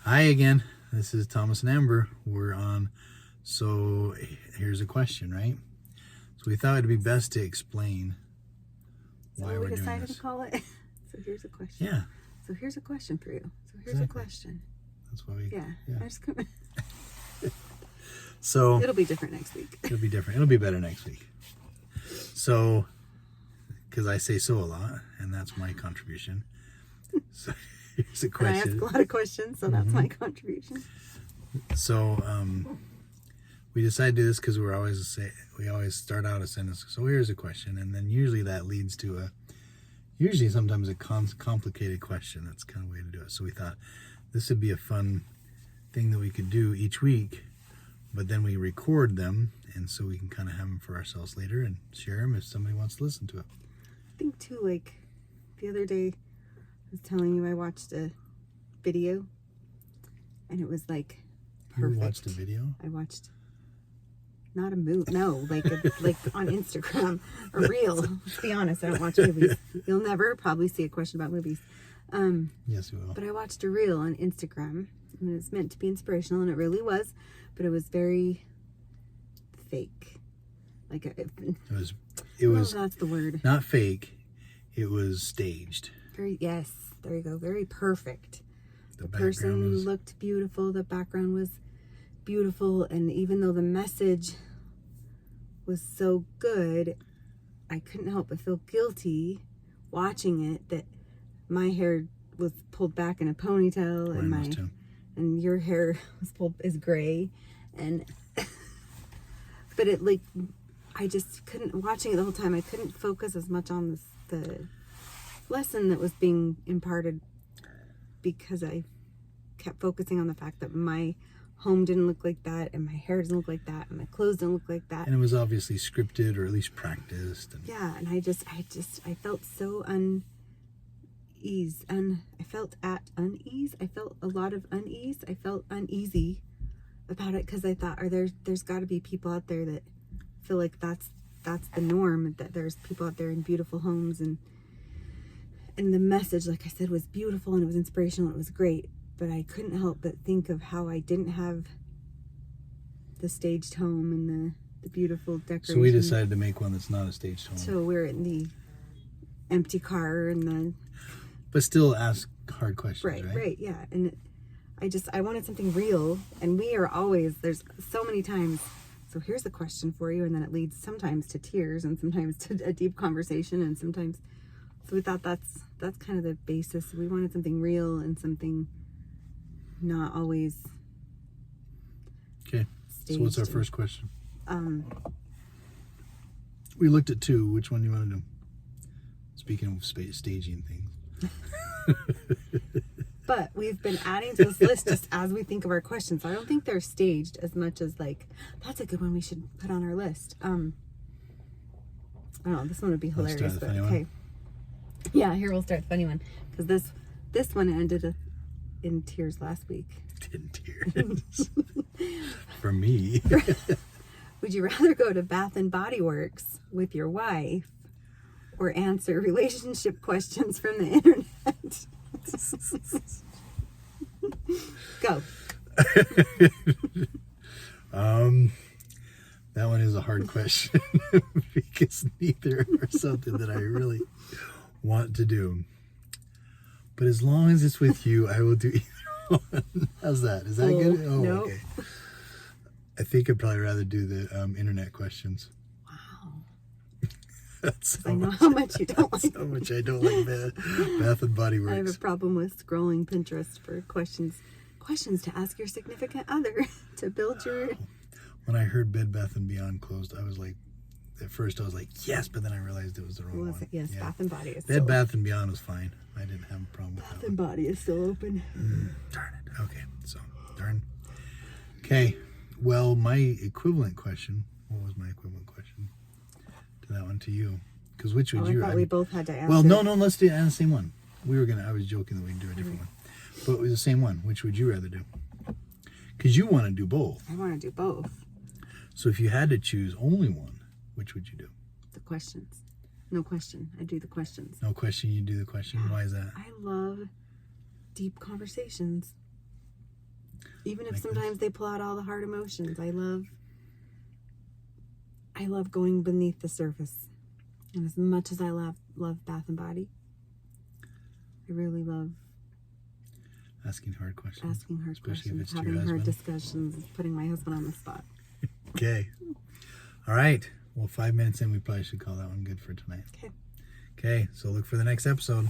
Hi again. This is Thomas and Amber. We're on. So here's a question, right? So we thought it'd be best to explain why we're doing this. So we decided to call it. So here's a question. Yeah. So here's a question for you. So here's a question. That's why we. Yeah. I just couldn't. So It'll be different next week. it'll be different. It'll be better next week. So, because I say so a lot, and that's my contribution. So here's a And I question. ask a lot of questions, so that's my contribution. So we decided to do this because we always start out a sentence. So here's a question, and then usually that leads to sometimes a complicated question. That's kind of the way to do it. So we thought this would be a fun thing that we could do each week, but then we record them, and so we can kind of have them for ourselves later and share them if somebody wants to listen to it. I think too, like the other day, I was telling you I watched a video, and it was like perfect. You watched a video? I watched not a movie, no, like on Instagram, a reel. Let's be honest, I don't watch movies. You'll never probably see a question about movies. Yes, we will. But I watched a reel on Instagram, and it's meant to be inspirational, and it really was, but it was very fake. Like it was. That's the word. Not fake. It was staged. Yes, there you go. Very perfect. The background person looked beautiful. The background was beautiful, and even though the message was so good, I couldn't help but feel guilty watching it that my hair was pulled back in a ponytail, and your hair is gray, and but it like I just couldn't, watching it the whole time, I couldn't focus as much on the lesson that was being imparted, because I kept focusing on the fact that my home didn't look like that, and my hair doesn't look like that, and my clothes don't look like that. And it was obviously scripted, or at least practiced. Yeah, and I felt so unease, and I felt at unease. I felt a lot of unease. I felt uneasy about it, because I thought, there's got to be people out there that feel like that's the norm, that there's people out there in beautiful homes, and the message, like I said, was beautiful, and it was inspirational, and it was great, but I couldn't help but think of how I didn't have the staged home and the beautiful decoration. So we decided to make one that's not a staged home. So we're in the empty car and but still ask hard questions, right? Right, yeah. And I wanted something real, and we are always, there's so many times, so here's the question for you, and then it leads sometimes to tears, and sometimes to a deep conversation, and sometimes, so we thought that's kind of the basis. We wanted something real and something not always okay. staged. So what's our first question? We looked at two. Which one do you want to do? Speaking of staging things. But we've been adding to this list just as we think of our questions. I don't think they're staged as much as like, that's a good one we should put on our list. I don't know, this one would be hilarious, but okay. Yeah, here we'll start the funny one, because this one ended in tears last week. In tears. For me. Would you rather go to Bath and Body Works with your wife, or answer relationship questions from the internet? Go. That one is a hard question because neither are something that I really want to do. But as long as it's with you, I will do either one. How's that? Is that good? Oh, no. Okay. I think I'd probably rather do the internet questions. Wow. That's I know how much you don't like. How much I don't like Bath and Body Works. I have a problem with scrolling Pinterest for questions to ask your significant other to build your. When I heard Bed Bath & Beyond closed, I was like, at first I was like, yes, but then I realized it was the wrong one. Yes, yeah. Bath and Body is Bed Bath & Beyond was fine. I didn't have a problem with that. Bath and Body is still open. Darn it. Okay, so darn. Okay, well, my equivalent question. What was my equivalent question to that one to you? Because which would you? I thought we both had to answer. Well, no, let's do the same one. I was joking that we'd do a different one, but it was the same one. Which would you rather do? Because you want to do both. I want to do both. So if you had to choose only one, which would you do? The questions. No question. I do the questions. No question, you do the question. Why is that? I love deep conversations. Even if like sometimes they pull out all the hard emotions. I love going beneath the surface. And as much as I love Bath and Body, I really love asking hard questions. asking hard Especially if questions, it's to your having hard husband. discussions, putting my husband on the spot. Okay. All right. Well, 5 minutes in, we probably should call that one good for tonight. Okay. Okay. So look for the next episode.